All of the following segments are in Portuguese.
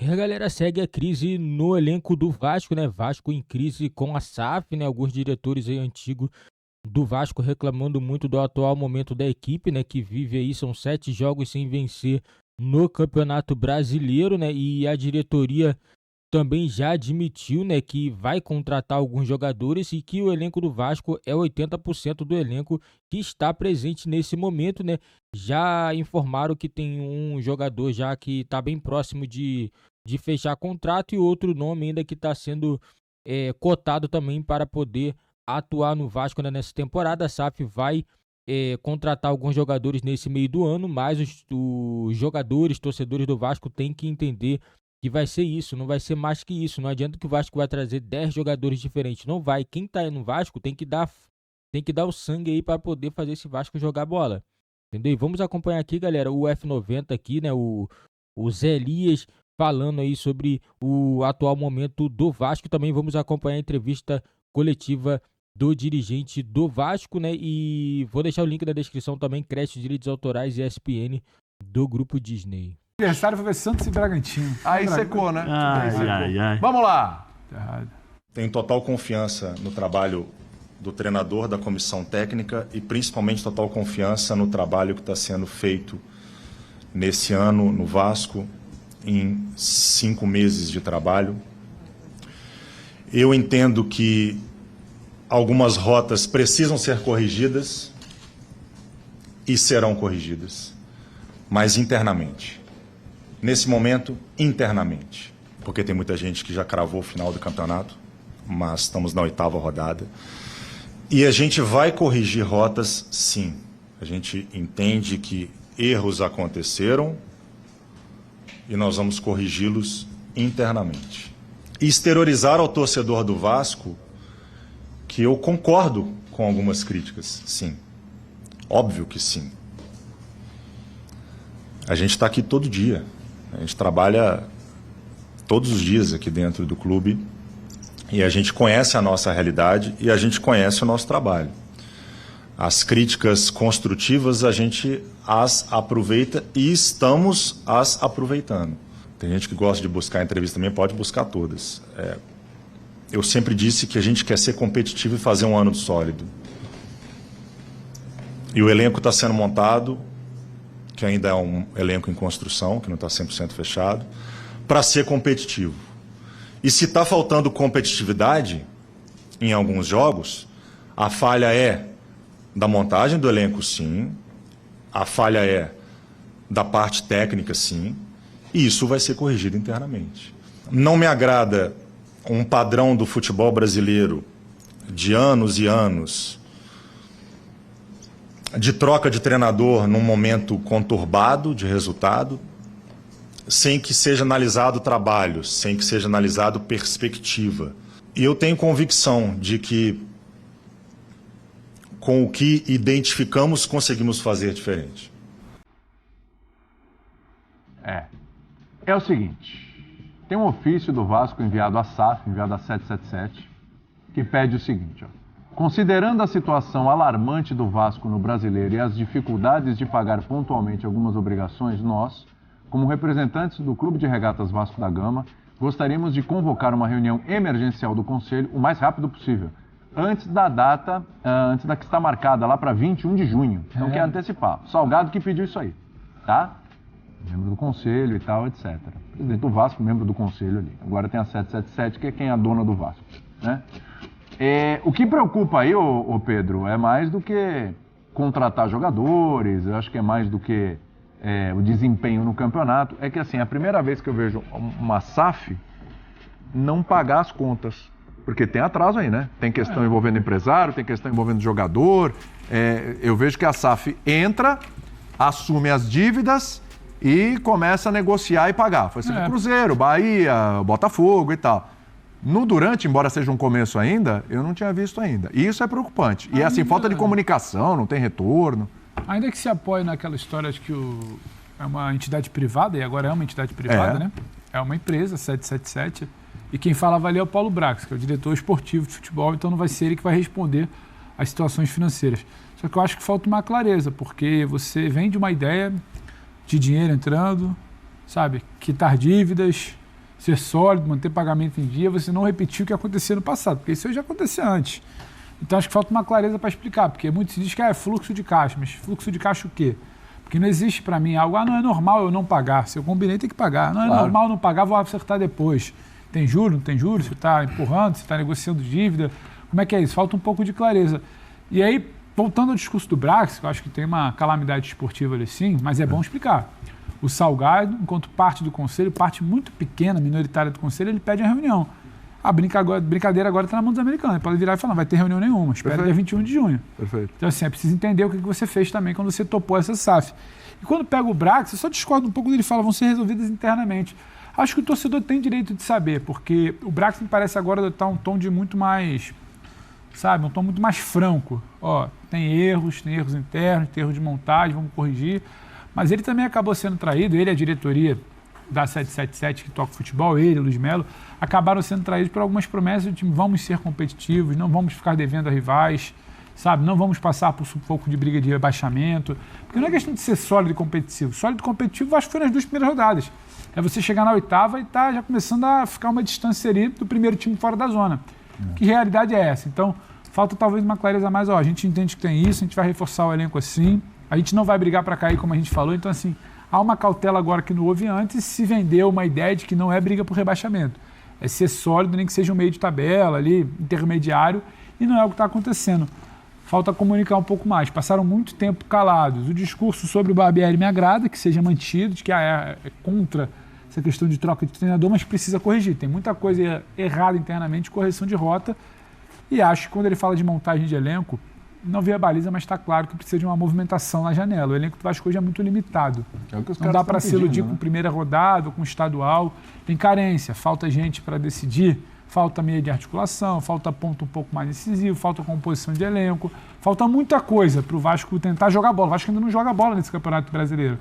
E a galera segue a crise no elenco do Vasco, né? Vasco em crise com a SAF, né? Alguns diretores aí antigos do Vasco reclamando muito do atual momento da equipe, né? Que vive aí, são 7 jogos sem vencer no Campeonato Brasileiro, né? E a diretoria também já admitiu, né, que vai contratar alguns jogadores e que o elenco do Vasco é 80% do elenco que está presente nesse momento, né? Já informaram que tem um jogador já que está bem próximo de fechar contrato e outro nome ainda que está sendo cotado também para poder atuar no Vasco, né, nessa temporada. A SAF vai contratar alguns jogadores nesse meio do ano, mas os jogadores, torcedores do Vasco têm que entender que vai ser isso, não vai ser mais que isso. Não adianta que o Vasco vai trazer 10 jogadores diferentes. Não vai. Quem tá aí no Vasco tem que dar o sangue aí para poder fazer esse Vasco jogar bola. Entendeu? E vamos acompanhar aqui, galera, o F90 aqui, né? O Zé Elias falando aí sobre o atual momento do Vasco. Também vamos acompanhar a entrevista coletiva do dirigente do Vasco, né? E vou deixar o link na descrição também, créditos, direitos autorais e ESPN do Grupo Disney. O adversário foi ver Santos e Bragantino. Aí secou, né? Ai. Vamos lá. Tenho total confiança no trabalho do treinador, da comissão técnica e principalmente total confiança no trabalho que está sendo feito nesse ano no Vasco, em 5 meses de trabalho. Eu entendo que algumas rotas precisam ser corrigidas e serão corrigidas, mas internamente. Nesse momento, internamente, porque tem muita gente que já cravou o final do campeonato, mas estamos na 8ª rodada. E a gente vai corrigir rotas, sim. A gente entende que erros aconteceram e nós vamos corrigi-los internamente. E exteriorizar ao torcedor do Vasco que eu concordo com algumas críticas, sim. Óbvio que sim. A gente está aqui todo dia. A gente trabalha todos os dias aqui dentro do clube e a gente conhece a nossa realidade e a gente conhece o nosso trabalho. As críticas construtivas a gente as aproveita e estamos as aproveitando. Tem gente que gosta de buscar entrevista também, pode buscar todas. Eu sempre disse que a gente quer ser competitivo e fazer um ano sólido. E o elenco está sendo montado, que ainda é um elenco em construção, que não está 100% fechado, para ser competitivo. E se está faltando competitividade em alguns jogos, a falha é da montagem do elenco, sim, a falha é da parte técnica, sim, e isso vai ser corrigido internamente. Não me agrada um padrão do futebol brasileiro de anos e anos de troca de treinador num momento conturbado de resultado, sem que seja analisado o trabalho, sem que seja analisado perspectiva. E eu tenho convicção de que, com o que identificamos, conseguimos fazer diferente. É o seguinte, tem um ofício do Vasco enviado à SAF, enviado à 777, que pede o seguinte, ó. Considerando a situação alarmante do Vasco no Brasileiro e as dificuldades de pagar pontualmente algumas obrigações, nós, como representantes do Clube de Regatas Vasco da Gama, gostaríamos de convocar uma reunião emergencial do Conselho o mais rápido possível, antes da que está marcada lá para 21 de junho. Então quer antecipar. Salgado que pediu isso aí, tá? Membro do Conselho e tal, etc. Presidente do Vasco, membro do Conselho ali. Agora tem a 777, que é quem é a dona do Vasco, né? O que preocupa aí, ô Pedro, é mais do que contratar jogadores, eu acho que é mais do que o desempenho no campeonato. É que assim, é a primeira vez que eu vejo uma SAF não pagar as contas. Porque tem atraso aí, né? Tem questão envolvendo empresário, tem questão envolvendo jogador. Eu vejo que a SAF entra, assume as dívidas e começa a negociar e pagar. Foi assim, Cruzeiro, Bahia, Botafogo e tal. No durante, embora seja um começo ainda, eu não tinha visto ainda. E isso é preocupante. E assim, falta de comunicação, não tem retorno. Ainda que se apoie naquela história de que é uma entidade privada, e agora é uma entidade privada, né? É uma empresa, 777, e quem falava ali é o Paulo Brax, que é o diretor esportivo de futebol, então não vai ser ele que vai responder às situações financeiras. Só que eu acho que falta uma clareza, porque você vem de uma ideia de dinheiro entrando, sabe, quitar dívidas, ser sólido, manter pagamento em dia, você não repetir o que acontecia no passado, porque isso já acontecia antes. Então acho que falta uma clareza para explicar, porque muito se diz que é fluxo de caixa, mas fluxo de caixa o quê? Porque não existe para mim algo, não é normal eu não pagar, se eu combinei tem que pagar, não é normal eu não pagar, vou acertar depois. Tem juros, não tem juros, você está empurrando, você está negociando dívida, como é que é isso? Falta um pouco de clareza. E aí, voltando ao discurso do Brax, que eu acho que tem uma calamidade esportiva ali sim, mas é bom explicar. O Salgado, enquanto parte do conselho, parte muito pequena, minoritária do conselho, ele pede a reunião. A brincadeira agora está na mão dos americanos. Ele pode virar e falar, não vai ter reunião nenhuma, espera dia 21 de junho. Perfeito. Então, assim, é preciso entender o que você fez também quando você topou essa SAF. E quando pega o Brax, eu só discordo um pouco dele, fala, vão ser resolvidas internamente. Acho que o torcedor tem direito de saber, porque o Brax me parece agora adotar um tom de muito mais, sabe, um tom muito mais franco. Ó, tem erros internos, tem erros de montagem, vamos corrigir. Mas ele também acabou sendo traído, ele e a diretoria da 777 que toca futebol, ele, Luiz Melo, acabaram sendo traídos por algumas promessas do time, vamos ser competitivos, não vamos ficar devendo a rivais, sabe, não vamos passar por sufoco de briga de rebaixamento, porque não é questão de ser sólido e competitivo. Sólido e competitivo acho que foi nas 2 primeiras rodadas. É você chegar na 8ª e tá já começando a ficar uma distância ali do primeiro time fora da zona. Que realidade é essa? Então, falta talvez uma clareza mais, a gente entende que tem isso, a gente vai reforçar o elenco assim, a gente não vai brigar para cair como a gente falou, então assim, há uma cautela agora que não houve antes, se vendeu uma ideia de que não é briga por rebaixamento. É ser sólido, nem que seja um meio de tabela ali, intermediário, e não é o que está acontecendo. Falta comunicar um pouco mais. Passaram muito tempo calados. O discurso sobre o Barbieri me agrada, que seja mantido, de que é contra essa questão de troca de treinador, mas precisa corrigir. Tem muita coisa errada internamente, correção de rota, e acho que quando ele fala de montagem de elenco, não vê a baliza, mas está claro que precisa de uma movimentação na janela. O elenco do Vasco hoje é muito limitado. Não dá para se iludir com primeira rodada, com estadual. Tem carência, falta gente para decidir, falta meia de articulação, falta ponto um pouco mais decisivo, falta composição de elenco, falta muita coisa para o Vasco tentar jogar bola. O Vasco ainda não joga bola nesse Campeonato Brasileiro.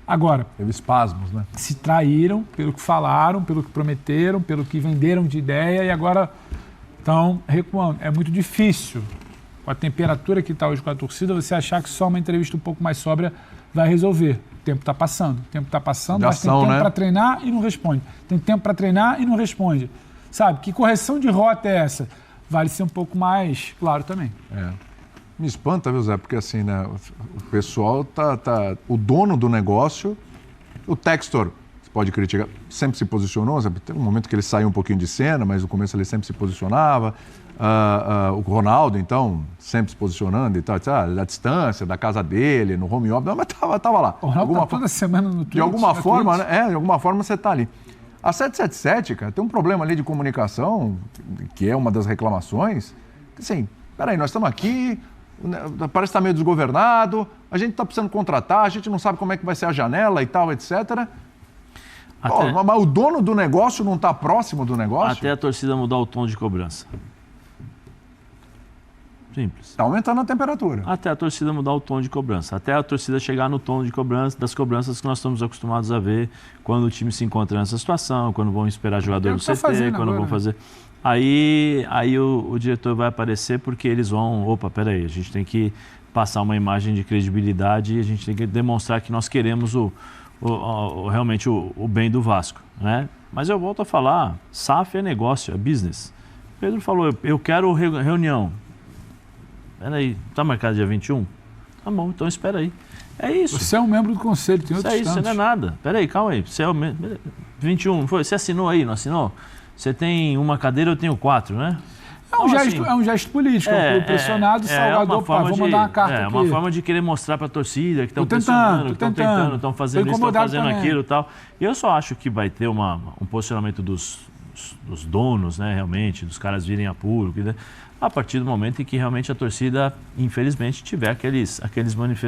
Agora, teve espasmos, né? Se traíram pelo que falaram, pelo que prometeram, pelo que venderam de ideia e agora estão recuando. É muito difícil, com a temperatura que está hoje com a torcida, você achar que só uma entrevista um pouco mais sóbria vai resolver. O tempo está passando. Mas tem tempo para treinar e não responde. Tem tempo para treinar e não responde. Sabe, que correção de rota é essa? Vale ser um pouco mais claro também. Me espanta, viu, Zé? Porque assim, né, o pessoal o dono do negócio, o Textor, você pode criticar, sempre se posicionou, sabe? Tem um momento que ele saiu um pouquinho de cena, mas no começo ele sempre se posicionava. O Ronaldo, então, sempre se posicionando e tal, da distância, da casa dele, no home office, mas tava lá. O Ronaldo toda semana no Twitter. De alguma forma, né? De alguma forma você tá ali. A 777, cara, tem um problema ali de comunicação, que é uma das reclamações. Assim, peraí, nós estamos aqui, parece que está meio desgovernado, a gente está precisando contratar, a gente não sabe como é que vai ser a janela e tal, etc. Mas o dono do negócio não está próximo do negócio? Até a torcida mudar o tom de cobrança. Simples. Está aumentando a temperatura. Até a torcida mudar o tom de cobrança. Até a torcida chegar no tom de cobrança, das cobranças que nós estamos acostumados a ver quando o time se encontra nessa situação, quando vão esperar jogador no CT, quando vão fazer... Aí o diretor vai aparecer porque eles vão... Opa, peraí, a gente tem que passar uma imagem de credibilidade e a gente tem que demonstrar que nós queremos realmente o bem do Vasco, né? Mas eu volto a falar, SAF é negócio, é business. Pedro falou, eu quero reunião. Peraí, tá marcado dia 21? Tá bom, então espera aí. É isso. Você é um membro do conselho, tem outros isso não é nada. Peraí, calma aí. Você é o 21, não foi? Você assinou aí, não assinou? Você tem uma cadeira, eu tenho 4, né? É um gesto político, pressionado, Salvador, vou mandar uma carta aqui. É uma forma de querer mostrar para a torcida que estão pressionando, estão tentando, estão fazendo isso, estão fazendo aquilo e tal. E eu só acho que vai ter um posicionamento dos donos, né, realmente, dos caras virem a público, né, a partir do momento em que realmente a torcida, infelizmente, tiver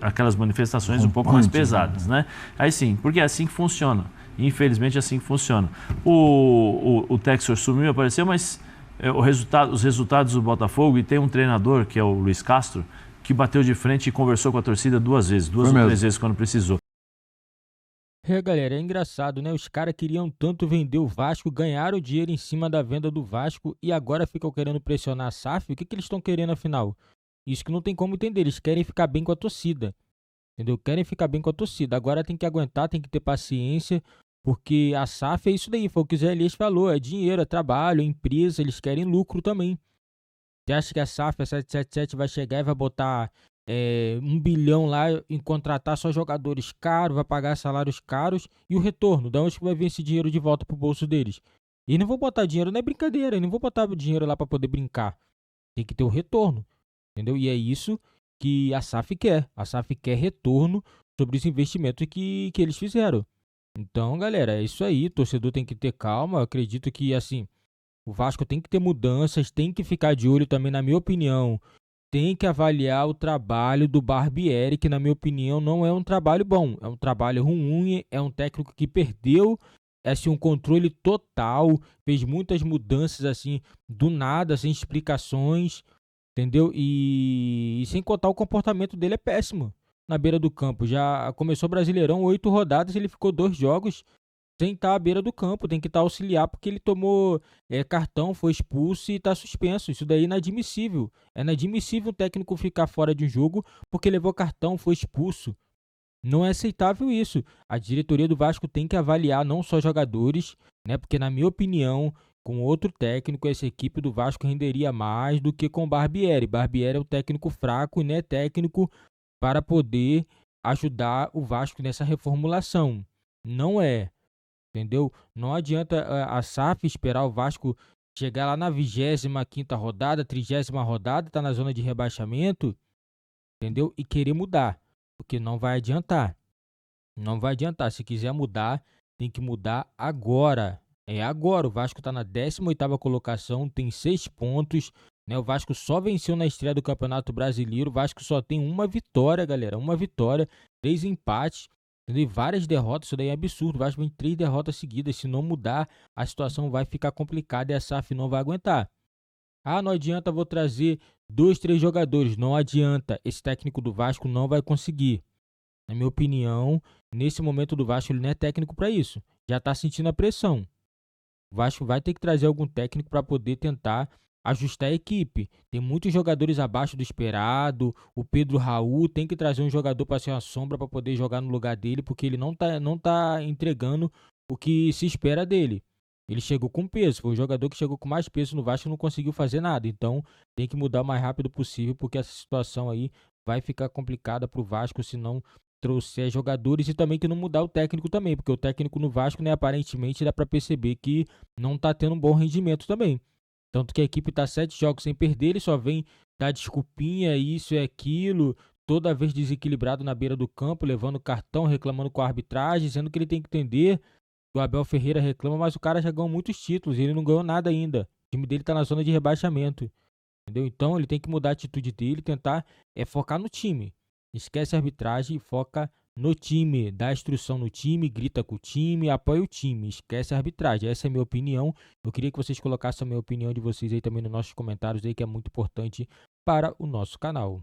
aquelas manifestações um pouco mais pesadas, né? Aí sim, porque é assim que funciona. Infelizmente é assim que funciona. O Textor sumiu, apareceu, mas os resultados do Botafogo, e tem um treinador, que é o Luiz Castro, que bateu de frente e conversou com a torcida 2 vezes, 2 ou 3 vezes quando precisou. Galera, é engraçado, né? Os caras queriam tanto vender o Vasco, ganharam dinheiro em cima da venda do Vasco e agora ficam querendo pressionar a SAF. O que eles estão querendo afinal? Isso que não tem como entender. Eles querem ficar bem com a torcida, entendeu? Querem ficar bem com a torcida. Agora tem que aguentar, tem que ter paciência. Porque a SAF é isso daí, foi o que o Zé Elias falou, é dinheiro, é trabalho, é empresa, eles querem lucro também. Você acha que a SAF, a 777, vai chegar e vai botar 1 bilhão lá em contratar só jogadores caros, vai pagar salários caros e o retorno? Da onde que vai vir esse dinheiro de volta pro bolso deles? E não vou botar dinheiro, não é brincadeira, eu não vou botar dinheiro lá para poder brincar. Tem que ter o retorno, entendeu? E é isso que a SAF quer. A SAF quer retorno sobre os investimentos que eles fizeram. Então, galera, é isso aí. O torcedor tem que ter calma. Eu acredito que, assim, o Vasco tem que ter mudanças, tem que ficar de olho também, na minha opinião. Tem que avaliar o trabalho do Barbieri, que, na minha opinião, não é um trabalho bom. É um trabalho ruim, é um técnico que perdeu assim, um controle total, fez muitas mudanças assim, do nada, sem explicações, entendeu? E sem contar o comportamento dele é péssimo na beira do campo. Já começou o Brasileirão, 8 rodadas, ele ficou 2 jogos sem estar à beira do campo, tem que estar auxiliar porque ele tomou cartão, foi expulso e está suspenso. Isso daí é inadmissível. É inadmissível o técnico ficar fora de um jogo porque levou cartão, foi expulso. Não é aceitável isso. A diretoria do Vasco tem que avaliar não só jogadores, né? Porque, na minha opinião, com outro técnico, essa equipe do Vasco renderia mais do que com Barbieri. Barbieri é um técnico fraco e não é técnico para poder ajudar o Vasco nessa reformulação. Não é, entendeu? Não adianta a SAF esperar o Vasco chegar lá na 25ª rodada, 30ª rodada, tá na zona de rebaixamento, entendeu? E querer mudar. Porque não vai adiantar. Não vai adiantar. Se quiser mudar, tem que mudar agora. É agora. O Vasco está na 18ª colocação, tem 6 pontos. Né? O Vasco só venceu na estreia do Campeonato Brasileiro. O Vasco só tem uma vitória, galera. Uma vitória, 3 empates. E várias derrotas. Isso daí é absurdo. O Vasco vem 3 derrotas seguidas. Se não mudar, a situação vai ficar complicada e a SAF não vai aguentar. Ah, não adianta, vou trazer 2, 3 jogadores. Não adianta. Esse técnico do Vasco não vai conseguir. Na minha opinião, nesse momento do Vasco, ele não é técnico para isso. Já está sentindo a pressão. O Vasco vai ter que trazer algum técnico para poder tentar ajustar a equipe. Tem muitos jogadores abaixo do esperado. O Pedro Raul tem que trazer um jogador para ser uma sombra para poder jogar no lugar dele, porque ele não tá entregando o que se espera dele. Ele chegou com peso, foi o jogador que chegou com mais peso no Vasco e não conseguiu fazer nada. Então tem que mudar o mais rápido possível, porque essa situação aí vai ficar complicada para o Vasco se não trouxer jogadores e também que não mudar o técnico também, porque o técnico no Vasco, né, aparentemente dá para perceber que não tá tendo um bom rendimento também. Tanto que a equipe tá 7 jogos sem perder, ele só vem dar desculpinha, isso e aquilo, toda vez desequilibrado na beira do campo, levando cartão, reclamando com a arbitragem, sendo que ele tem que entender. O Abel Ferreira reclama, mas o cara já ganhou muitos títulos e ele não ganhou nada ainda. O time dele tá na zona de rebaixamento. Entendeu? Então ele tem que mudar a atitude dele, tentar focar no time. Esquece a arbitragem e foca no time. Dá instrução no time, grita com o time, apoia o time. Esquece a arbitragem. Essa é a minha opinião. Eu queria que vocês colocassem a minha opinião de vocês aí também nos nossos comentários aí, que é muito importante para o nosso canal.